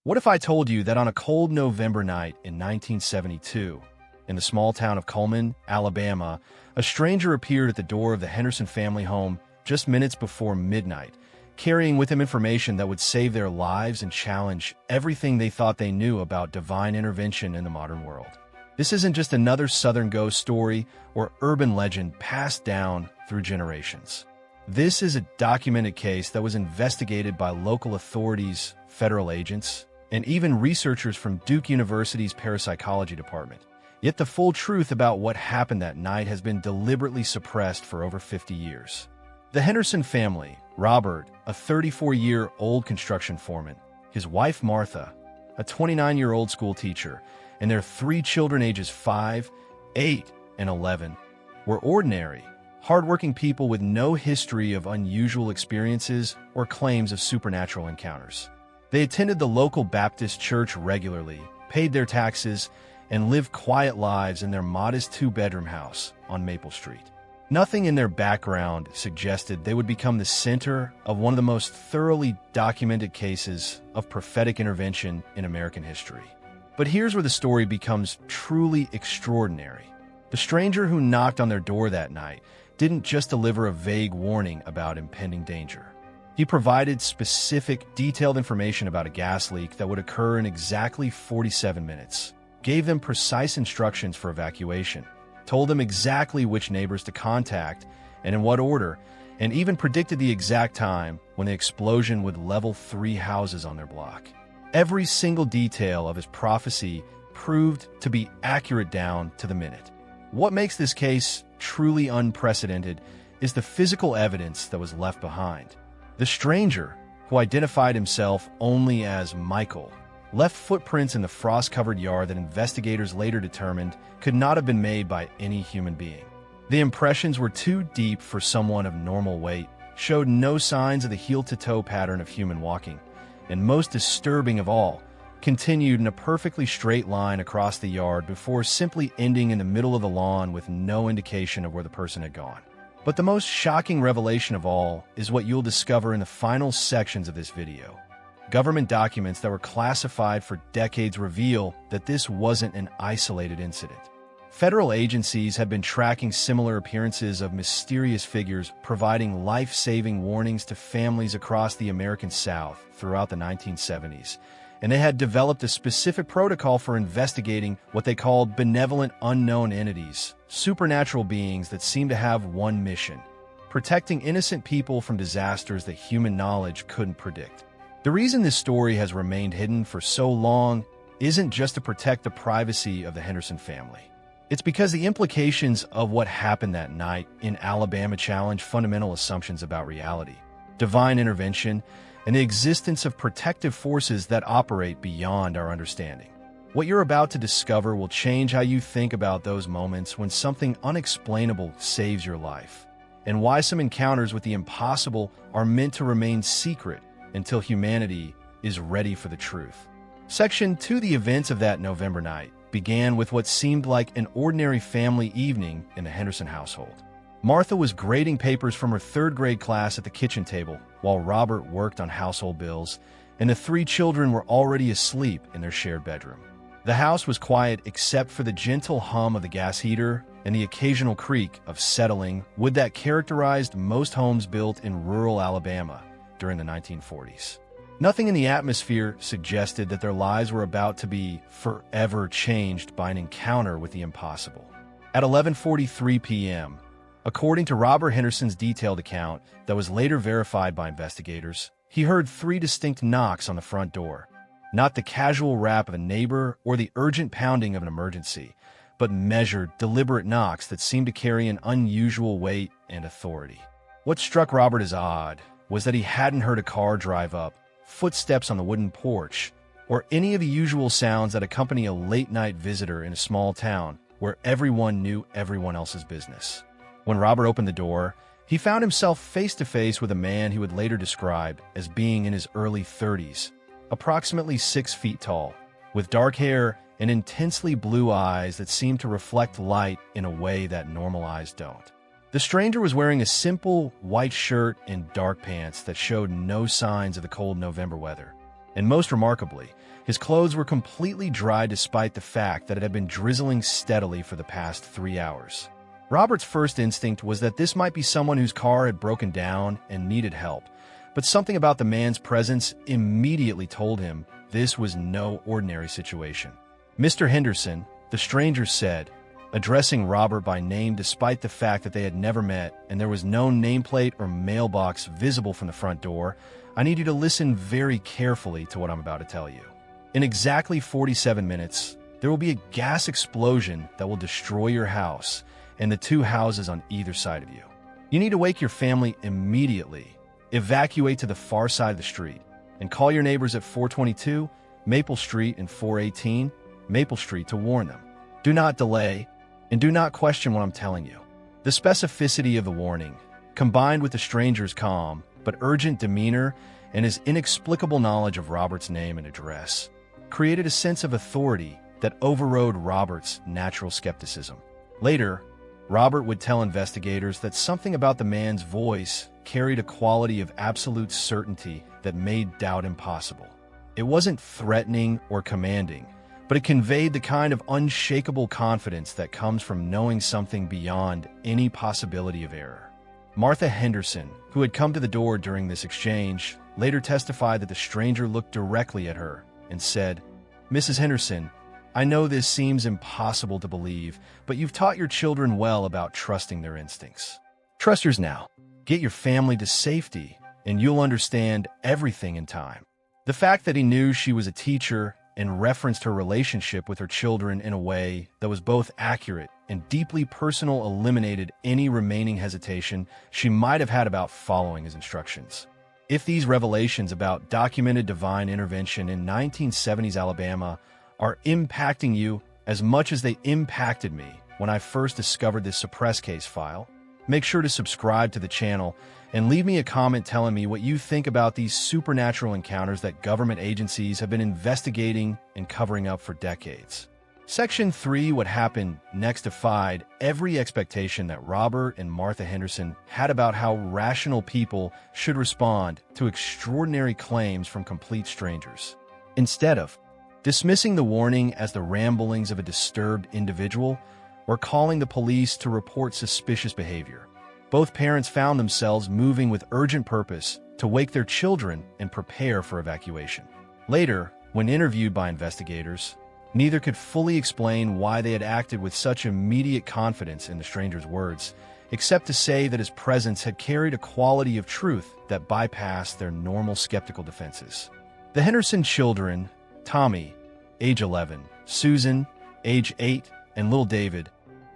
What if I told you that on a cold November night in 1972, in the small town of Cullman, Alabama, a stranger appeared at the door of the Henderson family home just minutes before midnight, carrying with him information that would save their lives and challenge everything they thought they knew about divine intervention in the modern world? This isn't just another Southern ghost story or urban legend passed down through generations. This is a documented case that was investigated by local authorities, federal agents, and even researchers from Duke University's parapsychology department. Yet the full truth about what happened that night has been deliberately suppressed for over 50 years. The Henderson family, Robert, a 34-year-old construction foreman, his wife Martha, a 29-year-old school teacher, and their 3 children ages 5, 8, and 11, were ordinary, hardworking people with no history of unusual experiences or claims of supernatural encounters. They attended the local Baptist church regularly, paid their taxes, and lived quiet lives in their modest 2-bedroom house on Maple Street. Nothing in their background suggested they would become the center of one of the most thoroughly documented cases of prophetic intervention in American history. But here's where the story becomes truly extraordinary. The stranger who knocked on their door that night didn't just deliver a vague warning about impending danger. He provided specific, detailed information about a gas leak that would occur in exactly 47 minutes, gave them precise instructions for evacuation, told them exactly which neighbors to contact and in what order, and even predicted the exact time when the explosion would level 3 houses on their block. Every single detail of his prophecy proved to be accurate down to the minute. What makes this case truly unprecedented is the physical evidence that was left behind. The stranger, who identified himself only as Michael, left footprints in the frost-covered yard that investigators later determined could not have been made by any human being. The impressions were too deep for someone of normal weight, showed no signs of the heel-to-toe pattern of human walking, and most disturbing of all, continued in a perfectly straight line across the yard before simply ending in the middle of the lawn with no indication of where the person had gone. But the most shocking revelation of all is what you'll discover in the final sections of this video. Government documents that were classified for decades reveal that this wasn't an isolated incident. Federal agencies had been tracking similar appearances of mysterious figures, providing life-saving warnings to families across the American South throughout the 1970s, and they had developed a specific protocol for investigating what they called benevolent unknown entities, supernatural beings that seemed to have one mission: protecting innocent people from disasters that human knowledge couldn't predict. The reason this story has remained hidden for so long isn't just to protect the privacy of the Henderson family. It's because the implications of what happened that night in Alabama challenge fundamental assumptions about reality, divine intervention, and the existence of protective forces that operate beyond our understanding. What you're about to discover will change how you think about those moments when something unexplainable saves your life, and why some encounters with the impossible are meant to remain secret until humanity is ready for the truth. Section 2: The events of that November night began with what seemed like an ordinary family evening in the Henderson household. Martha was grading papers from her 3rd grade class at the kitchen table, while Robert worked on household bills, and the 3 children were already asleep in their shared bedroom. The house was quiet except for the gentle hum of the gas heater and the occasional creak of settling wood that characterized most homes built in rural Alabama during the 1940s. Nothing in the atmosphere suggested that their lives were about to be forever changed by an encounter with the impossible. At 11:43 p.m., according to Robert Henderson's detailed account that was later verified by investigators, he heard 3 distinct knocks on the front door. Not the casual rap of a neighbor or the urgent pounding of an emergency, but measured, deliberate knocks that seemed to carry an unusual weight and authority. What struck Robert as odd was that he hadn't heard a car drive up, footsteps on the wooden porch, or any of the usual sounds that accompany a late-night visitor in a small town where everyone knew everyone else's business. When Robert opened the door, he found himself face-to-face with a man he would later describe as being in his early 30s, approximately 6 feet tall, with dark hair and intensely blue eyes that seemed to reflect light in a way that normal eyes don't. The stranger was wearing a simple white shirt and dark pants that showed no signs of the cold November weather. And most remarkably, his clothes were completely dry despite the fact that it had been drizzling steadily for the past 3 hours. Robert's first instinct was that this might be someone whose car had broken down and needed help, but something about the man's presence immediately told him this was no ordinary situation. "Mr. Henderson," the stranger said, addressing Robert by name despite the fact that they had never met and there was no nameplate or mailbox visible from the front door, "I need you to listen very carefully to what I'm about to tell you. In exactly 47 minutes, there will be a gas explosion that will destroy your house and the 2 houses on either side of you. You need to wake your family immediately, evacuate to the far side of the street, and call your neighbors at 422 Maple Street and 418 Maple Street to warn them. Do not delay, and do not question what I'm telling you." The specificity of the warning, combined with the stranger's calm but urgent demeanor and his inexplicable knowledge of Robert's name and address, created a sense of authority that overrode Robert's natural skepticism. Later, Robert would tell investigators that something about the man's voice carried a quality of absolute certainty that made doubt impossible. It wasn't threatening or commanding, but it conveyed the kind of unshakable confidence that comes from knowing something beyond any possibility of error. Martha Henderson, who had come to the door during this exchange, later testified that the stranger looked directly at her and said, "Mrs. Henderson, I know this seems impossible to believe, but you've taught your children well about trusting their instincts. Trust yours now. Get your family to safety, and you'll understand everything in time." The fact that he knew she was a teacher and referenced her relationship with her children in a way that was both accurate and deeply personal eliminated any remaining hesitation she might have had about following his instructions. If these revelations about documented divine intervention in 1970s Alabama are impacting you as much as they impacted me when I first discovered this suppressed case file, make sure to subscribe to the channel and leave me a comment telling me what you think about these supernatural encounters that government agencies have been investigating and covering up for decades. Section 3, What Happened Next, defied every expectation that Robert and Martha Henderson had about how rational people should respond to extraordinary claims from complete strangers. Instead of dismissing the warning as the ramblings of a disturbed individual or calling the police to report suspicious behavior, both parents found themselves moving with urgent purpose to wake their children and prepare for evacuation. Later, when interviewed by investigators, neither could fully explain why they had acted with such immediate confidence in the stranger's words, except to say that his presence had carried a quality of truth that bypassed their normal skeptical defenses. The Henderson children, Tommy, age 11, Susan, age 8, and little David,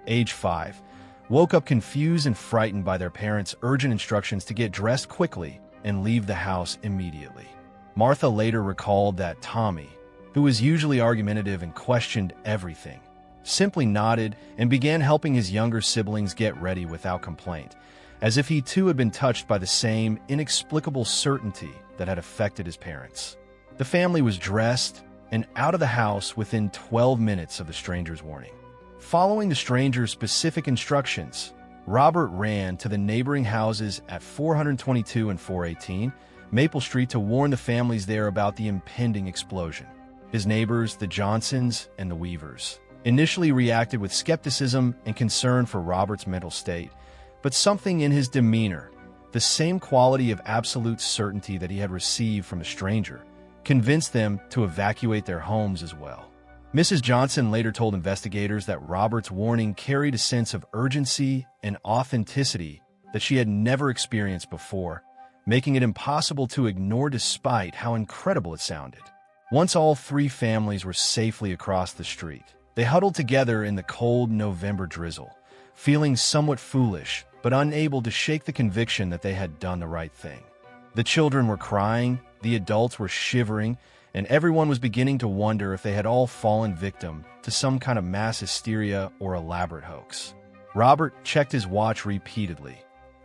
age 5, woke up confused and frightened by their parents' urgent instructions to get dressed quickly and leave the house immediately. Martha later recalled that Tommy, who was usually argumentative and questioned everything, simply nodded and began helping his younger siblings get ready without complaint, as if he too had been touched by the same inexplicable certainty that had affected his parents. The family was dressed and out of the house within 12 minutes of the stranger's warning. Following the stranger's specific instructions, Robert ran to the neighboring houses at 422 and 418 Maple Street to warn the families there about the impending explosion. His neighbors, the Johnsons and the Weavers, initially reacted with skepticism and concern for Robert's mental state, but something in his demeanor, the same quality of absolute certainty that he had received from a stranger, convinced them to evacuate their homes as well. Mrs. Johnson later told investigators that Robert's warning carried a sense of urgency and authenticity that she had never experienced before, making it impossible to ignore despite how incredible it sounded. Once all 3 families were safely across the street, they huddled together in the cold November drizzle, feeling somewhat foolish but unable to shake the conviction that they had done the right thing. The children were crying, the adults were shivering, and everyone was beginning to wonder if they had all fallen victim to some kind of mass hysteria or elaborate hoax. Robert checked his watch repeatedly,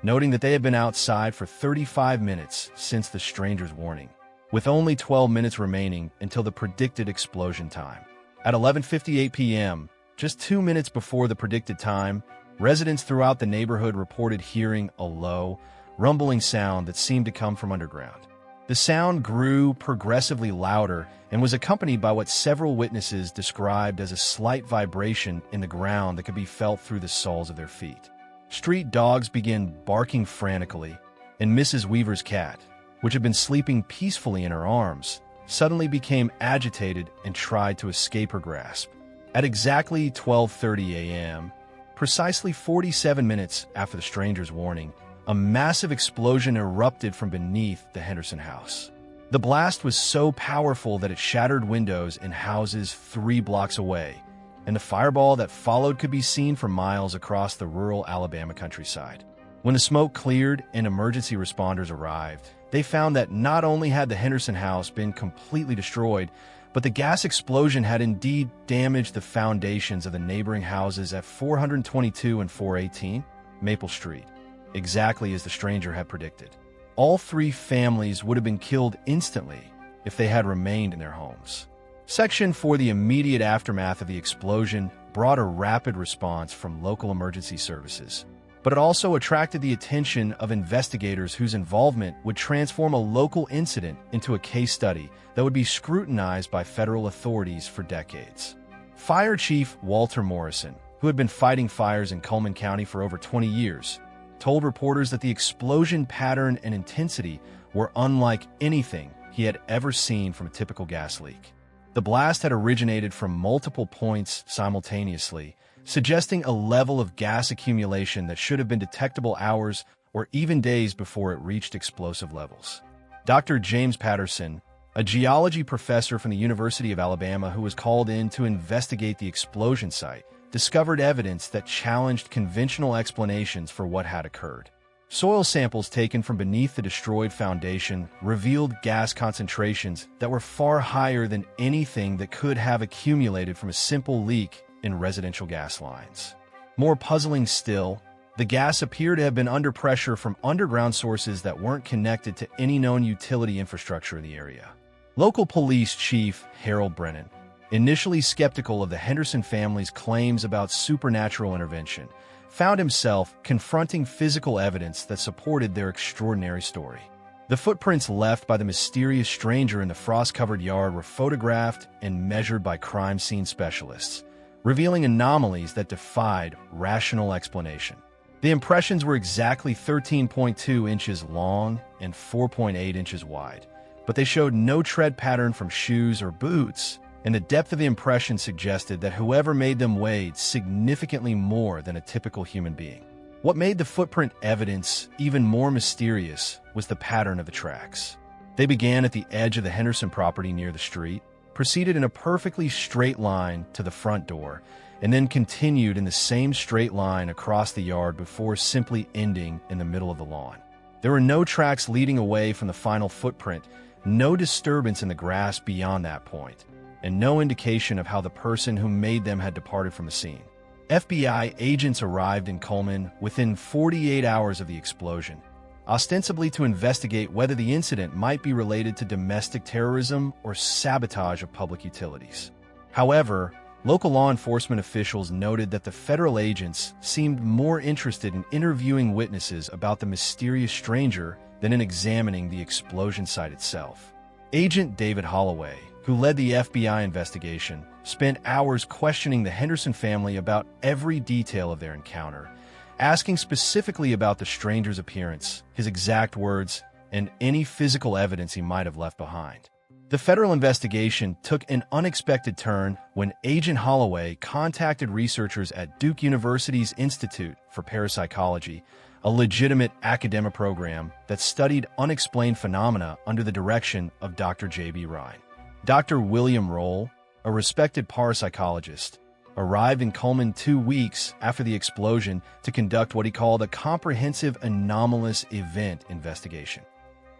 noting that they had been outside for 35 minutes since the stranger's warning, with only 12 minutes remaining until the predicted explosion time. At 11:58 p.m., just 2 minutes before the predicted time, residents throughout the neighborhood reported hearing a low, rumbling sound that seemed to come from underground. The sound grew progressively louder and was accompanied by what several witnesses described as a slight vibration in the ground that could be felt through the soles of their feet. Street dogs began barking frantically, and Mrs. Weaver's cat, which had been sleeping peacefully in her arms, suddenly became agitated and tried to escape her grasp. At exactly 12:30 a.m., precisely 47 minutes after the stranger's warning, a massive explosion erupted from beneath the Henderson house. The blast was so powerful that it shattered windows in houses 3 blocks away, and the fireball that followed could be seen for miles across the rural Alabama countryside. When the smoke cleared and emergency responders arrived, they found that not only had the Henderson house been completely destroyed, but the gas explosion had indeed damaged the foundations of the neighboring houses at 422 and 418 Maple Street, exactly as the stranger had predicted. All 3 families would have been killed instantly if they had remained in their homes. Section 4, the immediate aftermath of the explosion, brought a rapid response from local emergency services, but it also attracted the attention of investigators whose involvement would transform a local incident into a case study that would be scrutinized by federal authorities for decades. Fire Chief Walter Morrison, who had been fighting fires in Cullman County for over 20 years, told reporters that the explosion pattern and intensity were unlike anything he had ever seen from a typical gas leak. The blast had originated from multiple points simultaneously, suggesting a level of gas accumulation that should have been detectable hours or even days before it reached explosive levels. Dr. James Patterson, a geology professor from the University of Alabama who was called in to investigate the explosion site, discovered evidence that challenged conventional explanations for what had occurred. Soil samples taken from beneath the destroyed foundation revealed gas concentrations that were far higher than anything that could have accumulated from a simple leak in residential gas lines. More puzzling still, the gas appeared to have been under pressure from underground sources that weren't connected to any known utility infrastructure in the area. Local police chief Harold Brennan, initially skeptical of the Henderson family's claims about supernatural intervention, found himself confronting physical evidence that supported their extraordinary story. The footprints left by the mysterious stranger in the frost-covered yard were photographed and measured by crime scene specialists, revealing anomalies that defied rational explanation. The impressions were exactly 13.2 inches long and 4.8 inches wide, but they showed no tread pattern from shoes or boots, and the depth of the impression suggested that whoever made them weighed significantly more than a typical human being. What made the footprint evidence even more mysterious was the pattern of the tracks. They began at the edge of the Henderson property near the street, proceeded in a perfectly straight line to the front door, and then continued in the same straight line across the yard before simply ending in the middle of the lawn. There were no tracks leading away from the final footprint, no disturbance in the grass beyond that point, and no indication of how the person who made them had departed from the scene. FBI agents arrived in Cullman within 48 hours of the explosion, ostensibly to investigate whether the incident might be related to domestic terrorism or sabotage of public utilities. However, local law enforcement officials noted that the federal agents seemed more interested in interviewing witnesses about the mysterious stranger than in examining the explosion site itself. Agent David Holloway, who led the FBI investigation, spent hours questioning the Henderson family about every detail of their encounter, asking specifically about the stranger's appearance, his exact words, and any physical evidence he might have left behind. The federal investigation took an unexpected turn when Agent Holloway contacted researchers at Duke University's Institute for Parapsychology, a legitimate academic program that studied unexplained phenomena under the direction of Dr. J.B. Ryan. Dr. William Roll, a respected parapsychologist, arrived in Cullman 2 weeks after the explosion to conduct what he called a comprehensive anomalous event investigation.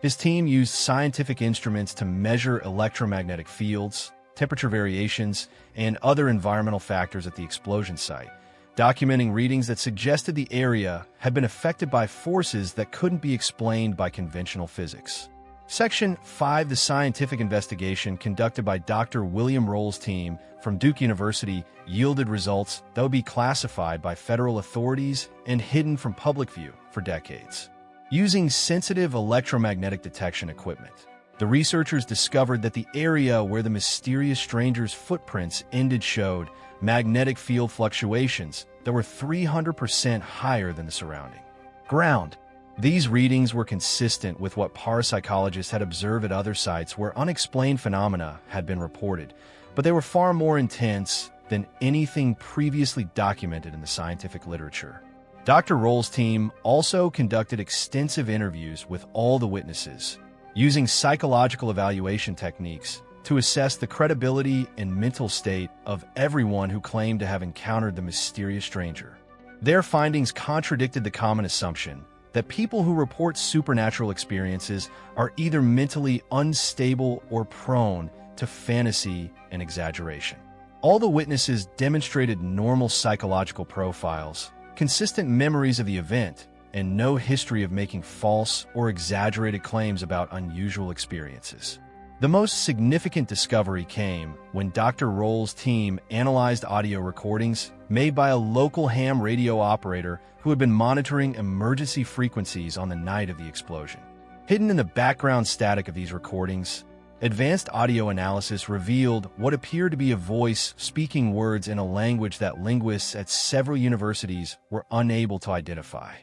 His team used scientific instruments to measure electromagnetic fields, temperature variations, and other environmental factors at the explosion site, documenting readings that suggested the area had been affected by forces that couldn't be explained by conventional physics. Section 5, the scientific investigation conducted by Dr. William Roll's team from Duke University yielded results that would be classified by federal authorities and hidden from public view for decades. Using sensitive electromagnetic detection equipment, The researchers discovered that the area where the mysterious stranger's footprints ended showed magnetic field fluctuations that were 300% higher than the surrounding ground. These readings were consistent with what parapsychologists had observed at other sites where unexplained phenomena had been reported, but they were far more intense than anything previously documented in the scientific literature. Dr. Roll's team also conducted extensive interviews with all the witnesses, using psychological evaluation techniques to assess the credibility and mental state of everyone who claimed to have encountered the mysterious stranger. Their findings contradicted the common assumption that people who report supernatural experiences are either mentally unstable or prone to fantasy and exaggeration. All the witnesses demonstrated normal psychological profiles, consistent memories of the event, and no history of making false or exaggerated claims about unusual experiences. The most significant discovery came when Dr. Roll's team analyzed audio recordings made by a local ham radio operator who had been monitoring emergency frequencies on the night of the explosion. Hidden in the background static of these recordings, advanced audio analysis revealed what appeared to be a voice speaking words in a language that linguists at several universities were unable to identify.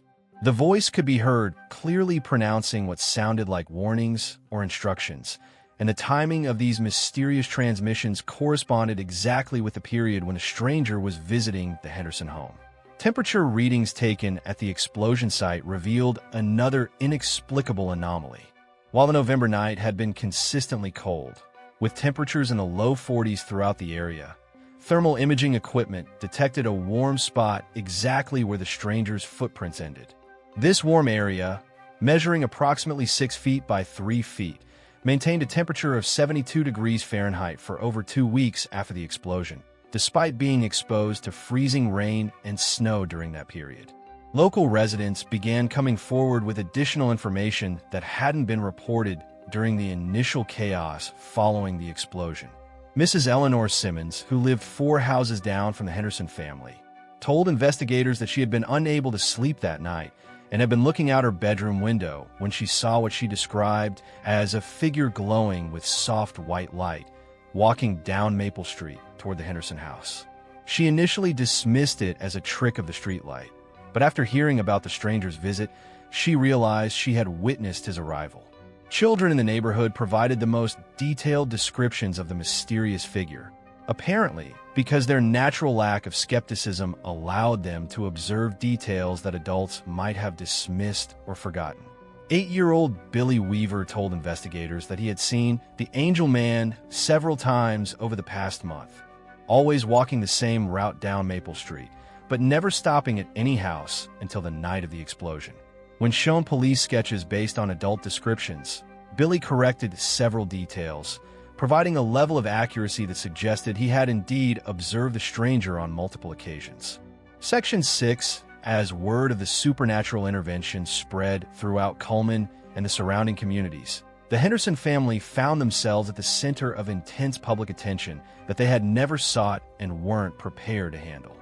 The voice could be heard clearly pronouncing what sounded like warnings or instructions, and the timing of these mysterious transmissions corresponded exactly with the period when a stranger was visiting the Henderson home. Temperature readings taken at the explosion site revealed another inexplicable anomaly. While the November night had been consistently cold, with temperatures in the low 40s throughout the area, thermal imaging equipment detected a warm spot exactly where the stranger's footprints ended. This warm area, measuring approximately 6 feet by 3 feet, maintained a temperature of 72 degrees Fahrenheit for over 2 weeks after the explosion, despite being exposed to freezing rain and snow during that period. Local residents began coming forward with additional information that hadn't been reported during the initial chaos following the explosion. Mrs. Eleanor Simmons, who lived 4 houses down from the Henderson family, told investigators that she had been unable to sleep that night and had been looking out her bedroom window when she saw what she described as a figure glowing with soft white light walking down Maple Street toward the Henderson house. She initially dismissed it as a trick of the streetlight, but after hearing about the stranger's visit, she realized she had witnessed his arrival. Children in the neighborhood provided the most detailed descriptions of the mysterious figure, apparently because their natural lack of skepticism allowed them to observe details that adults might have dismissed or forgotten. 8-year-old Billy Weaver told investigators that he had seen the Angel Man several times over the past month, always walking the same route down Maple Street, but never stopping at any house until the night of the explosion. When shown police sketches based on adult descriptions, Billy corrected several details, providing a level of accuracy that suggested he had indeed observed the stranger on multiple occasions. Section 6, as word of the supernatural intervention spread throughout Cullman and the surrounding communities, the Henderson family found themselves at the center of intense public attention that they had never sought and weren't prepared to handle.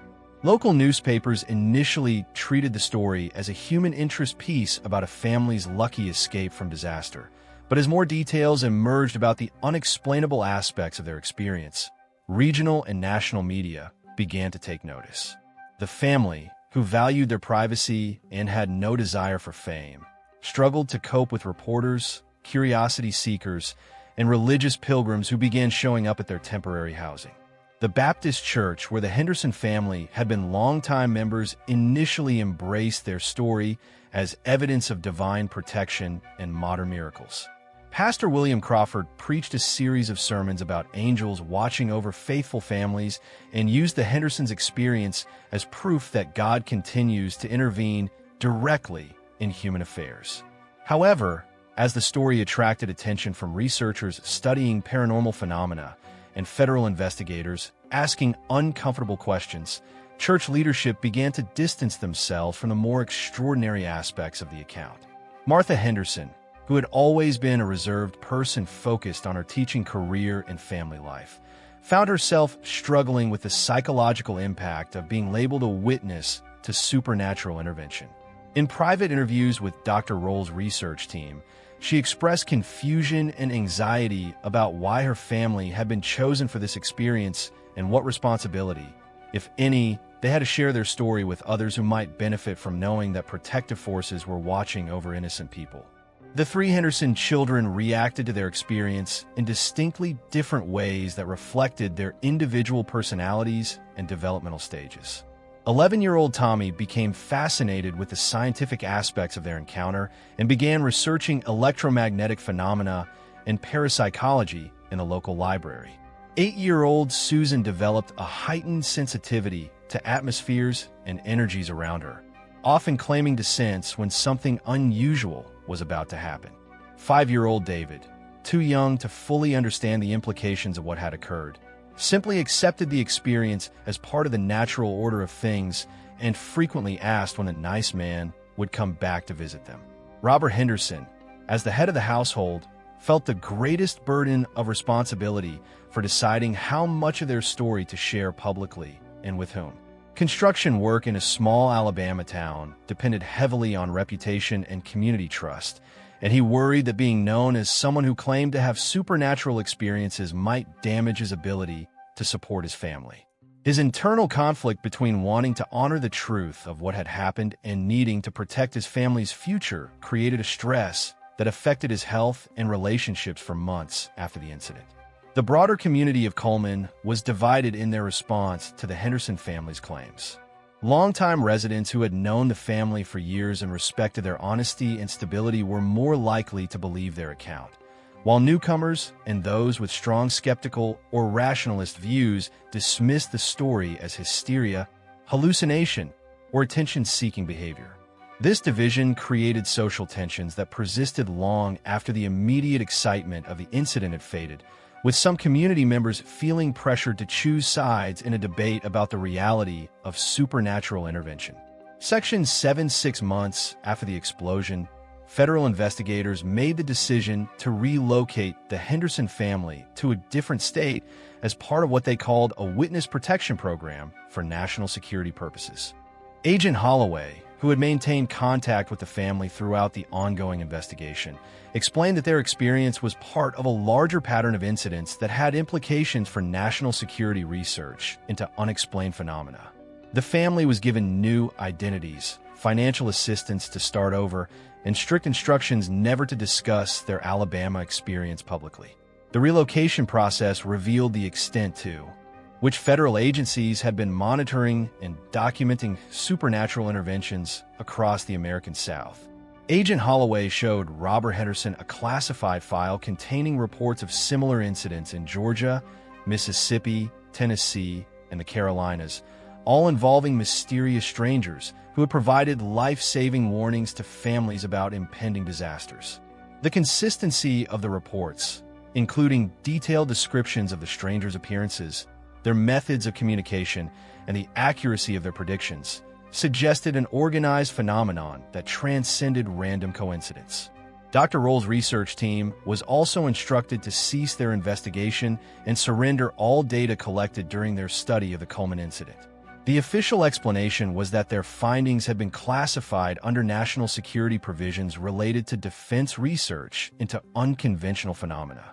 Local newspapers initially treated the story as a human interest piece about a family's lucky escape from disaster, but as more details emerged about the unexplainable aspects of their experience, regional and national media began to take notice. The family, who valued their privacy and had no desire for fame, struggled to cope with reporters, curiosity seekers, and religious pilgrims who began showing up at their temporary housing. The Baptist church, where the Henderson family had been longtime members, initially embraced their story as evidence of divine protection and modern miracles. Pastor William Crawford preached a series of sermons about angels watching over faithful families and used the Hendersons' experience as proof that God continues to intervene directly in human affairs. However, as the story attracted attention from researchers studying paranormal phenomena and federal investigators asking uncomfortable questions, church leadership began to distance themselves from the more extraordinary aspects of the account. Martha Henderson, who had always been a reserved person focused on her teaching career and family life, found herself struggling with the psychological impact of being labeled a witness to supernatural intervention. In private interviews with Dr. Roll's research team, she expressed confusion and anxiety about why her family had been chosen for this experience and what responsibility, if any, they had to share their story with others who might benefit from knowing that protective forces were watching over innocent people. The three Henderson children reacted to their experience in distinctly different ways that reflected their individual personalities and developmental stages. 11-year-old Tommy became fascinated with the scientific aspects of their encounter and began researching electromagnetic phenomena and parapsychology in the local library. 8-year-old Susan developed a heightened sensitivity to atmospheres and energies around her, often claiming to sense when something unusual was about to happen. 5-year-old David, too young to fully understand the implications of what had occurred, simply accepted the experience as part of the natural order of things and frequently asked when a nice man would come back to visit them. Robert Henderson, as the head of the household, felt the greatest burden of responsibility for deciding how much of their story to share publicly and with whom. Construction work in a small Alabama town depended heavily on reputation and community trust, and he worried that being known as someone who claimed to have supernatural experiences might damage his ability to support his family. His internal conflict between wanting to honor the truth of what had happened and needing to protect his family's future created a stress that affected his health and relationships for months after the incident. The broader community of Coleman was divided in their response to the Henderson family's claims. Longtime residents who had known the family for years and respected their honesty and stability were more likely to believe their account, while newcomers and those with strong skeptical or rationalist views dismissed the story as hysteria, hallucination, or attention-seeking behavior. This division created social tensions that persisted long after the immediate excitement of the incident had faded, with some community members feeling pressured to choose sides in a debate about the reality of supernatural intervention. Section 6 months after the explosion, federal investigators made the decision to relocate the Henderson family to a different state as part of what they called a witness protection program for national security purposes. Agent Holloway, who had maintained contact with the family throughout the ongoing investigation, explained that their experience was part of a larger pattern of incidents that had implications for national security research into unexplained phenomena. The family was given new identities, financial assistance to start over, and strict instructions never to discuss their Alabama experience publicly. The relocation process revealed the extent to which federal agencies had been monitoring and documenting supernatural interventions across the American South. Agent Holloway showed Robert Henderson a classified file containing reports of similar incidents in Georgia, Mississippi, Tennessee, and the Carolinas, all involving mysterious strangers who had provided life-saving warnings to families about impending disasters. The consistency of the reports, including detailed descriptions of the strangers' appearances, their methods of communication, and the accuracy of their predictions, suggested an organized phenomenon that transcended random coincidence. Dr. Roll's research team was also instructed to cease their investigation and surrender all data collected during their study of the Coleman incident. The official explanation was that their findings had been classified under national security provisions related to defense research into unconventional phenomena.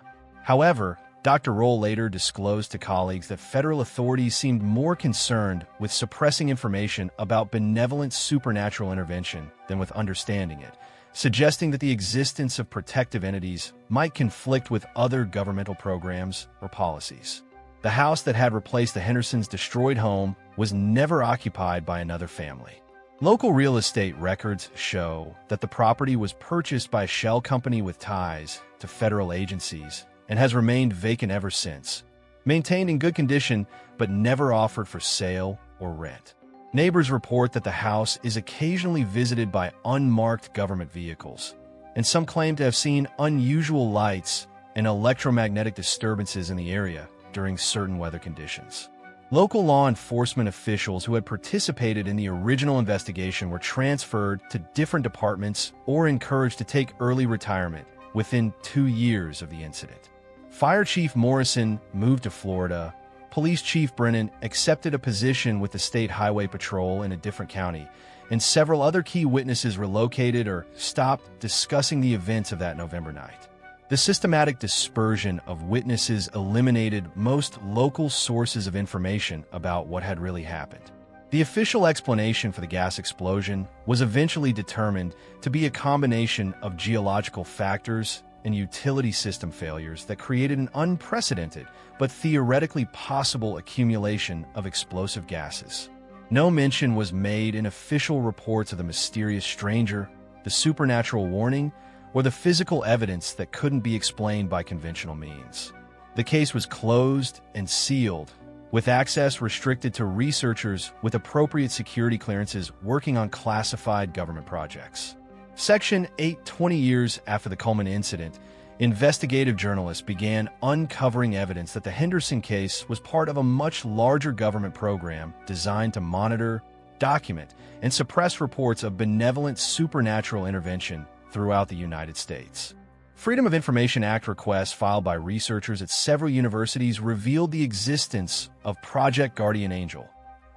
However, Dr. Roll later disclosed to colleagues that federal authorities seemed more concerned with suppressing information about benevolent supernatural intervention than with understanding it, suggesting that the existence of protective entities might conflict with other governmental programs or policies. The house that had replaced the Hendersons' destroyed home was never occupied by another family. Local real estate records show that the property was purchased by a shell company with ties to federal agencies and has remained vacant ever since, maintained in good condition but never offered for sale or rent. Neighbors report that the house is occasionally visited by unmarked government vehicles, and some claim to have seen unusual lights and electromagnetic disturbances in the area during certain weather conditions. Local law enforcement officials who had participated in the original investigation were transferred to different departments or encouraged to take early retirement within 2 years of the incident. Fire Chief Morrison moved to Florida, Police Chief Brennan accepted a position with the State Highway Patrol in a different county, and several other key witnesses relocated or stopped discussing the events of that November night. The systematic dispersion of witnesses eliminated most local sources of information about what had really happened. The official explanation for the gas explosion was eventually determined to be a combination of geological factors and utility system failures that created an unprecedented but theoretically possible accumulation of explosive gases. No mention was made in official reports of the mysterious stranger, the supernatural warning, or the physical evidence that couldn't be explained by conventional means. The case was closed and sealed, with access restricted to researchers with appropriate security clearances working on classified government projects. Section 8. 20 years after the Coleman incident, investigative journalists began uncovering evidence that the Henderson case was part of a much larger government program designed to monitor, document, and suppress reports of benevolent supernatural intervention throughout the United States. Freedom of Information Act requests filed by researchers at several universities revealed the existence of Project Guardian Angel,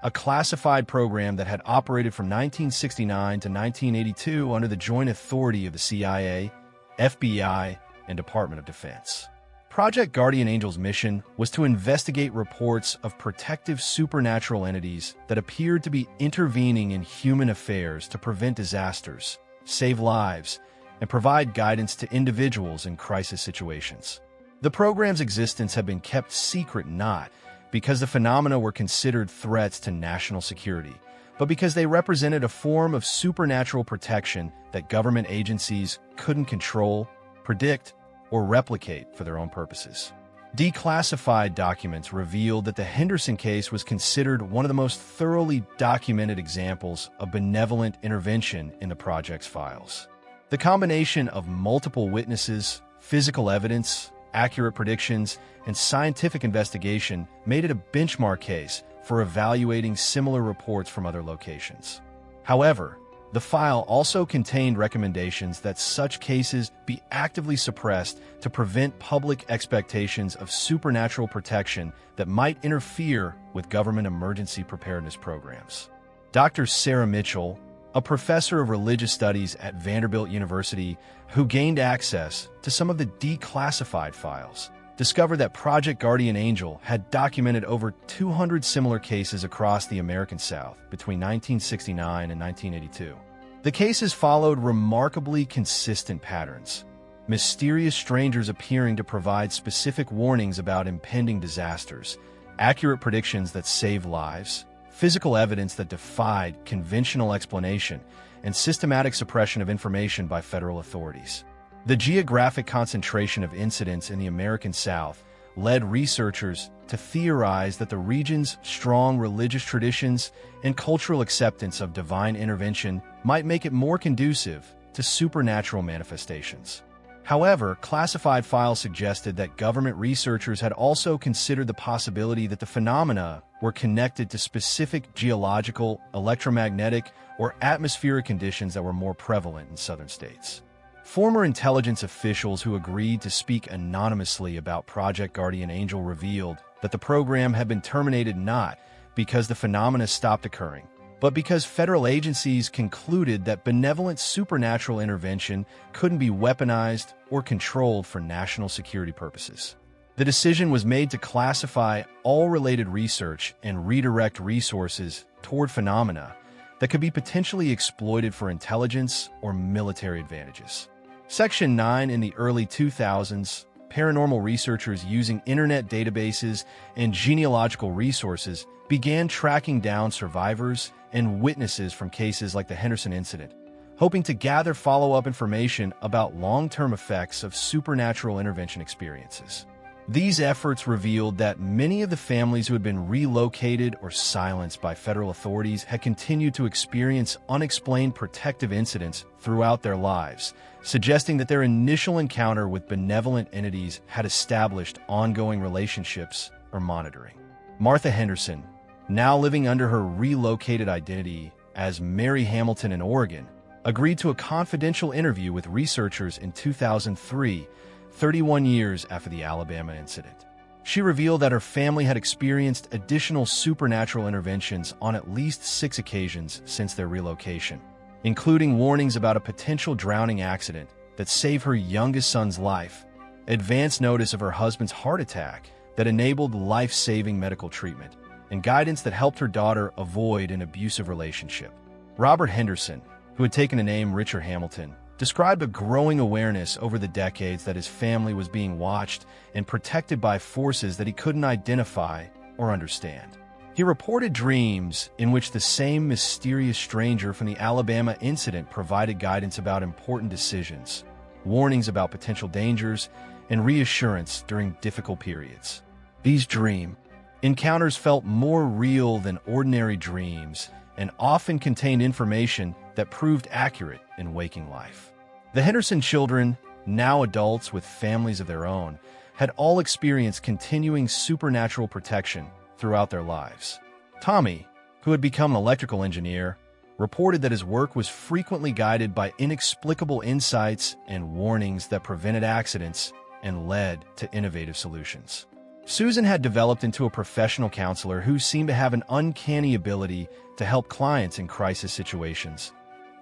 a classified program that had operated from 1969 to 1982 under the joint authority of the CIA, FBI, and Department of Defense. Project Guardian Angel's mission was to investigate reports of protective supernatural entities that appeared to be intervening in human affairs to prevent disasters, save lives, and provide guidance to individuals in crisis situations. The program's existence had been kept secret not because the phenomena were considered threats to national security, but because they represented a form of supernatural protection that government agencies couldn't control, predict, or replicate for their own purposes. Declassified documents revealed that the Henderson case was considered one of the most thoroughly documented examples of benevolent intervention in the project's files. The combination of multiple witnesses, physical evidence, accurate predictions, and scientific investigation made it a benchmark case for evaluating similar reports from other locations. However, the file also contained recommendations that such cases be actively suppressed to prevent public expectations of supernatural protection that might interfere with government emergency preparedness programs. Dr. Sarah Mitchell, a professor of religious studies at Vanderbilt University who gained access to some of the declassified files, discovered that Project Guardian Angel had documented over 200 similar cases across the American South between 1969 and 1982. The cases followed remarkably consistent patterns: mysterious strangers appearing to provide specific warnings about impending disasters, accurate predictions that save lives, physical evidence that defied conventional explanation, and systematic suppression of information by federal authorities. The geographic concentration of incidents in the American South led researchers to theorize that the region's strong religious traditions and cultural acceptance of divine intervention might make it more conducive to supernatural manifestations. However, classified files suggested that government researchers had also considered the possibility that the phenomena were connected to specific geological, electromagnetic, or atmospheric conditions that were more prevalent in southern states. Former intelligence officials who agreed to speak anonymously about Project Guardian Angel revealed that the program had been terminated not because the phenomena stopped occurring, but because federal agencies concluded that benevolent supernatural intervention couldn't be weaponized or controlled for national security purposes. The decision was made to classify all related research and redirect resources toward phenomena that could be potentially exploited for intelligence or military advantages. Section 9. In the early 2000s, paranormal researchers using internet databases and genealogical resources began tracking down survivors and witnesses from cases like the Henderson incident, hoping to gather follow-up information about long-term effects of supernatural intervention experiences. These efforts revealed that many of the families who had been relocated or silenced by federal authorities had continued to experience unexplained protective incidents throughout their lives, suggesting that their initial encounter with benevolent entities had established ongoing relationships or monitoring. Martha Henderson, now living under her relocated identity as Mary Hamilton in Oregon, agreed to a confidential interview with researchers in 2003, 31 years after the Alabama incident. She revealed that her family had experienced additional supernatural interventions on at least 6 occasions since their relocation, including warnings about a potential drowning accident that saved her youngest son's life, advance notice of her husband's heart attack that enabled life-saving medical treatment, and guidance that helped her daughter avoid an abusive relationship. Robert Henderson, who had taken the name Richard Hamilton, described a growing awareness over the decades that his family was being watched and protected by forces that he couldn't identify or understand. He reported dreams in which the same mysterious stranger from the Alabama incident provided guidance about important decisions, warnings about potential dangers, and reassurance during difficult periods. These dream encounters felt more real than ordinary dreams and often contained information that proved accurate in waking life. The Henderson children, now adults with families of their own, had all experienced continuing supernatural protection throughout their lives. Tommy, who had become an electrical engineer, reported that his work was frequently guided by inexplicable insights and warnings that prevented accidents and led to innovative solutions. Susan had developed into a professional counselor who seemed to have an uncanny ability to help clients in crisis situations,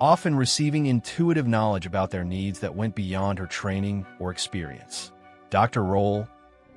often receiving intuitive knowledge about their needs that went beyond her training or experience. Dr. Roll,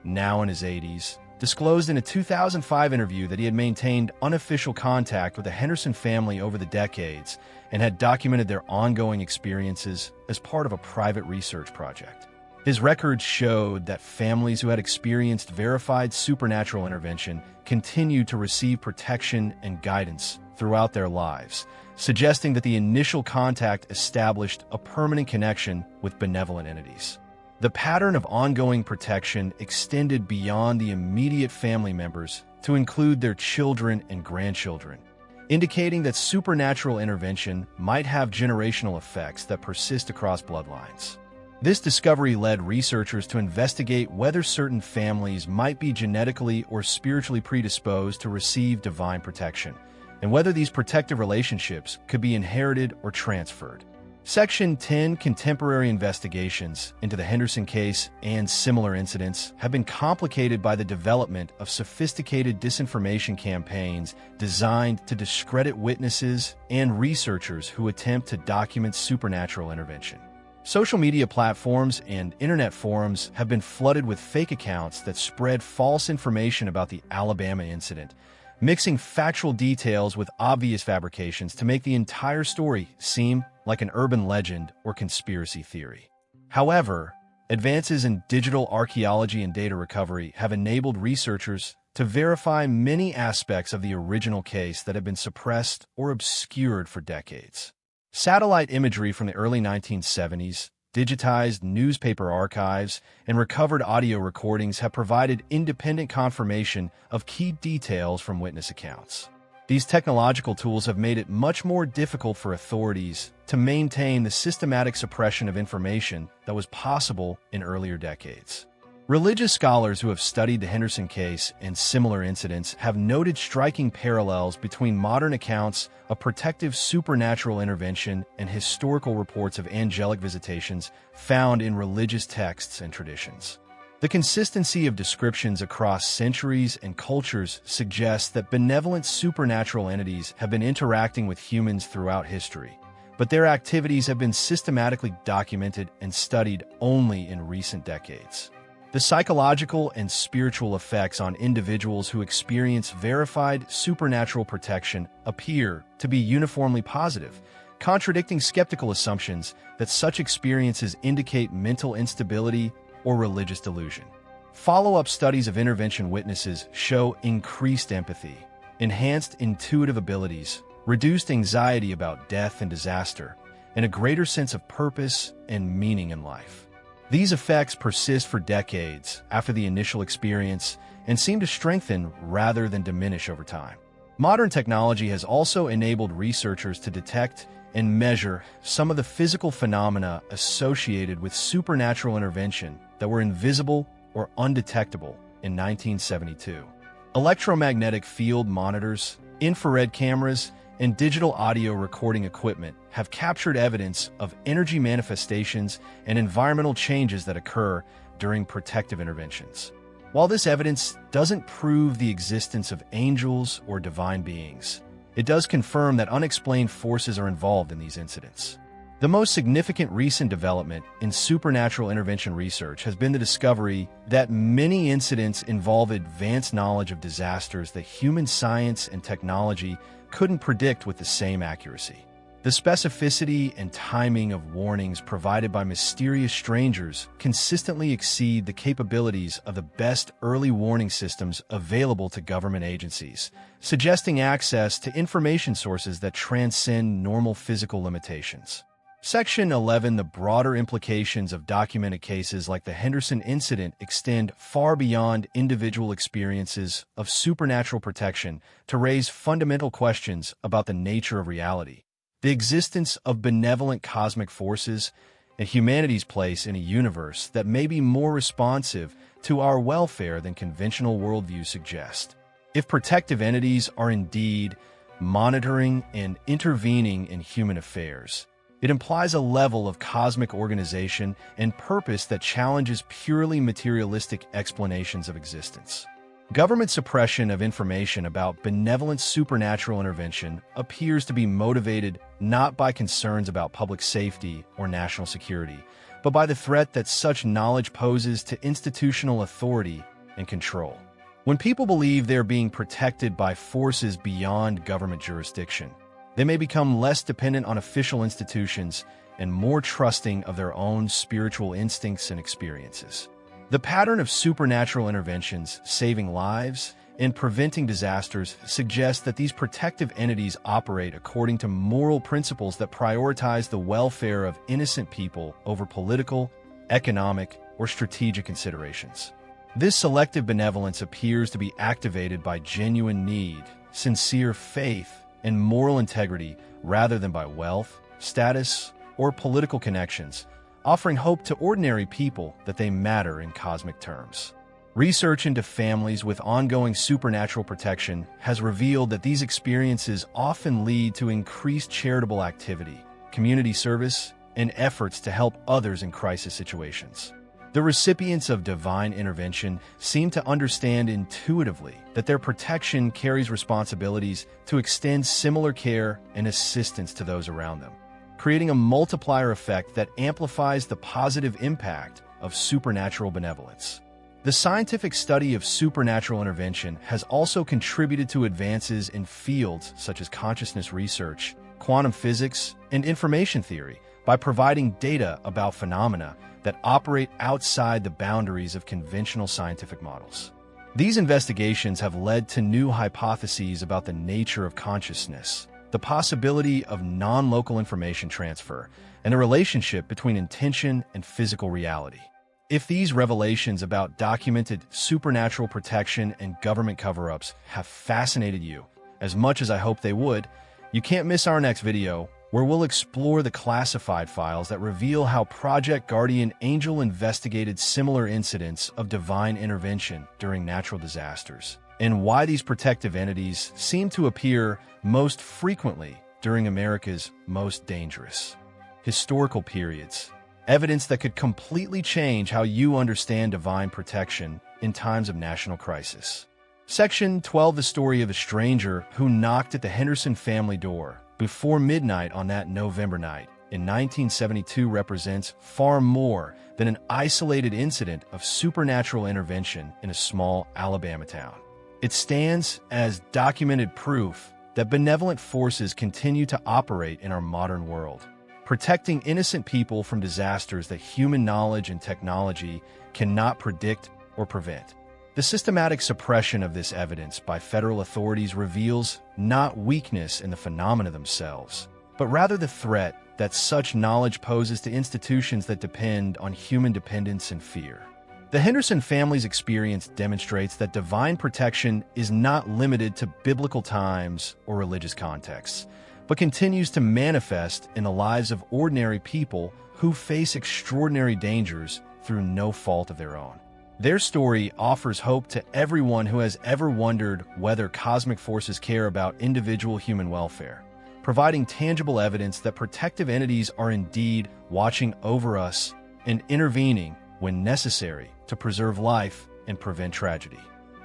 now in his 80s, disclosed in a 2005 interview that he had maintained unofficial contact with the Henderson family over the decades and had documented their ongoing experiences as part of a private research project. His records showed that families who had experienced verified supernatural intervention continued to receive protection and guidance throughout their lives, suggesting that the initial contact established a permanent connection with benevolent entities. The pattern of ongoing protection extended beyond the immediate family members to include their children and grandchildren, indicating that supernatural intervention might have generational effects that persist across bloodlines. This discovery led researchers to investigate whether certain families might be genetically or spiritually predisposed to receive divine protection, and whether these protective relationships could be inherited or transferred. Section 10 contemporary investigations into the Henderson case and similar incidents have been complicated by the development of sophisticated disinformation campaigns designed to discredit witnesses and researchers who attempt to document supernatural intervention. Social media platforms and internet forums have been flooded with fake accounts that spread false information about the Alabama incident, mixing factual details with obvious fabrications to make the entire story seem like an urban legend or conspiracy theory. However, advances in digital archaeology and data recovery have enabled researchers to verify many aspects of the original case that have been suppressed or obscured for decades. Satellite imagery from the early 1970s, digitized newspaper archives, and recovered audio recordings have provided independent confirmation of key details from witness accounts. These technological tools have made it much more difficult for authorities to maintain the systematic suppression of information that was possible in earlier decades. Religious scholars who have studied the Henderson case and similar incidents have noted striking parallels between modern accounts of protective supernatural intervention and historical reports of angelic visitations found in religious texts and traditions. The consistency of descriptions across centuries and cultures suggests that benevolent supernatural entities have been interacting with humans throughout history, but their activities have been systematically documented and studied only in recent decades. The psychological and spiritual effects on individuals who experience verified supernatural protection appear to be uniformly positive, contradicting skeptical assumptions that such experiences indicate mental instability or religious delusion. Follow-up studies of intervention witnesses show increased empathy, enhanced intuitive abilities, reduced anxiety about death and disaster, and a greater sense of purpose and meaning in life. These effects persist for decades after the initial experience and seem to strengthen rather than diminish over time. Modern technology has also enabled researchers to detect and measure some of the physical phenomena associated with supernatural intervention that were invisible or undetectable in 1972. Electromagnetic field monitors, infrared cameras, and digital audio recording equipment have captured evidence of energy manifestations and environmental changes that occur during protective interventions. While this evidence doesn't prove the existence of angels or divine beings, it does confirm that unexplained forces are involved in these incidents. The most significant recent development in supernatural intervention research has been the discovery that many incidents involve advanced knowledge of disasters that human science and technology couldn't predict with the same accuracy. The specificity and timing of warnings provided by mysterious strangers consistently exceed the capabilities of the best early warning systems available to government agencies, suggesting access to information sources that transcend normal physical limitations. Section 11. The broader implications of documented cases like the Henderson incident extend far beyond individual experiences of supernatural protection to raise fundamental questions about the nature of reality, the existence of benevolent cosmic forces, and humanity's place in a universe that may be more responsive to our welfare than conventional worldviews suggest. If protective entities are indeed monitoring and intervening in human affairs, it implies a level of cosmic organization and purpose that challenges purely materialistic explanations of existence. Government suppression of information about benevolent supernatural intervention appears to be motivated not by concerns about public safety or national security, but by the threat that such knowledge poses to institutional authority and control. When people believe they're being protected by forces beyond government jurisdiction, they may become less dependent on official institutions and more trusting of their own spiritual instincts and experiences. The pattern of supernatural interventions, saving lives, and preventing disasters suggests that these protective entities operate according to moral principles that prioritize the welfare of innocent people over political, economic, or strategic considerations. This selective benevolence appears to be activated by genuine need, sincere faith, and moral integrity rather than by wealth, status, or political connections, offering hope to ordinary people that they matter in cosmic terms. Research into families with ongoing supernatural protection has revealed that these experiences often lead to increased charitable activity, community service, and efforts to help others in crisis situations. The recipients of divine intervention seem to understand intuitively that their protection carries responsibilities to extend similar care and assistance to those around them, creating a multiplier effect that amplifies the positive impact of supernatural benevolence. The scientific study of supernatural intervention has also contributed to advances in fields such as consciousness research, quantum physics, and information theory by providing data about phenomena that operate outside the boundaries of conventional scientific models. These investigations have led to new hypotheses about the nature of consciousness, the possibility of non-local information transfer, and the relationship between intention and physical reality. If these revelations about documented supernatural protection and government cover-ups have fascinated you as much as I hope they would, you can't miss our next video, where we'll explore the classified files that reveal how Project Guardian Angel investigated similar incidents of divine intervention during natural disasters, and why these protective entities seem to appear most frequently during America's most dangerous historical periods. Evidence that could completely change how you understand divine protection in times of national crisis. Section 12. The story of a stranger who knocked at the Henderson family door before midnight on that November night in 1972 represents far more than an isolated incident of supernatural intervention in a small Alabama town. It stands as documented proof that benevolent forces continue to operate in our modern world, protecting innocent people from disasters that human knowledge and technology cannot predict or prevent. The systematic suppression of this evidence by federal authorities reveals not weakness in the phenomena themselves, but rather the threat that such knowledge poses to institutions that depend on human dependence and fear. The Henderson family's experience demonstrates that divine protection is not limited to biblical times or religious contexts, but continues to manifest in the lives of ordinary people who face extraordinary dangers through no fault of their own. Their story offers hope to everyone who has ever wondered whether cosmic forces care about individual human welfare, providing tangible evidence that protective entities are indeed watching over us and intervening when necessary to preserve life and prevent tragedy.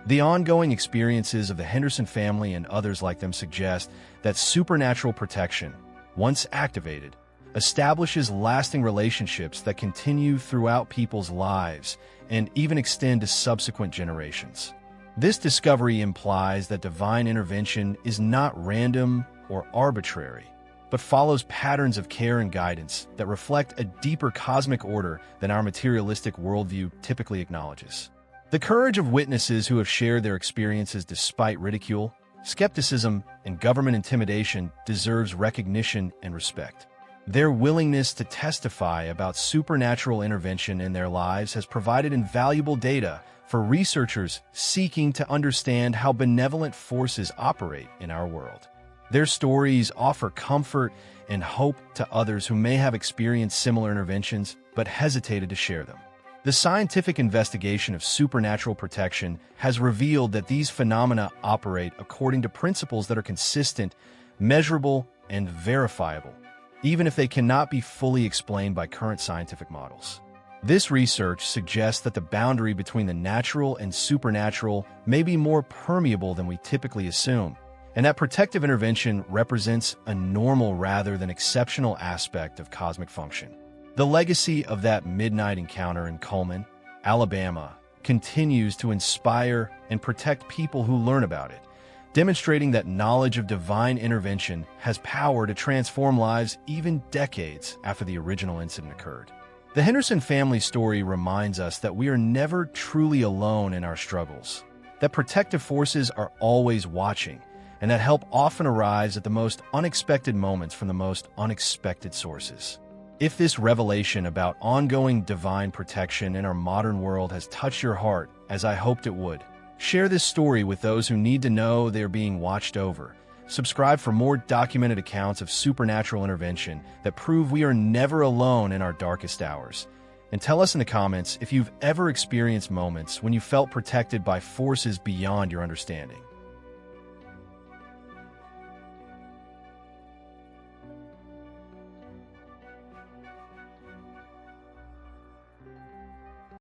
The ongoing experiences of the Henderson family and others like them suggest that supernatural protection, once activated, establishes lasting relationships that continue throughout people's lives and even extend to subsequent generations. This discovery implies that divine intervention is not random or arbitrary, but follows patterns of care and guidance that reflect a deeper cosmic order than our materialistic worldview typically acknowledges. The courage of witnesses who have shared their experiences despite ridicule, skepticism, and government intimidation deserves recognition and respect. Their willingness to testify about supernatural intervention in their lives has provided invaluable data for researchers seeking to understand how benevolent forces operate in our world. Their stories offer comfort and hope to others who may have experienced similar interventions but hesitated to share them. The scientific investigation of supernatural protection has revealed that these phenomena operate according to principles that are consistent, measurable, and verifiable, even if they cannot be fully explained by current scientific models. This research suggests that the boundary between the natural and supernatural may be more permeable than we typically assume, and that protective intervention represents a normal rather than exceptional aspect of cosmic function. The legacy of that midnight encounter in Cullman, Alabama, continues to inspire and protect people who learn about it, demonstrating that knowledge of divine intervention has power to transform lives even decades after the original incident occurred. The Henderson family story reminds us that we are never truly alone in our struggles, that protective forces are always watching, and that help often arrives at the most unexpected moments from the most unexpected sources. If this revelation about ongoing divine protection in our modern world has touched your heart, as I hoped it would, share this story with those who need to know they are being watched over. Subscribe for more documented accounts of supernatural intervention that prove we are never alone in our darkest hours. And tell us in the comments if you've ever experienced moments when you felt protected by forces beyond your understanding.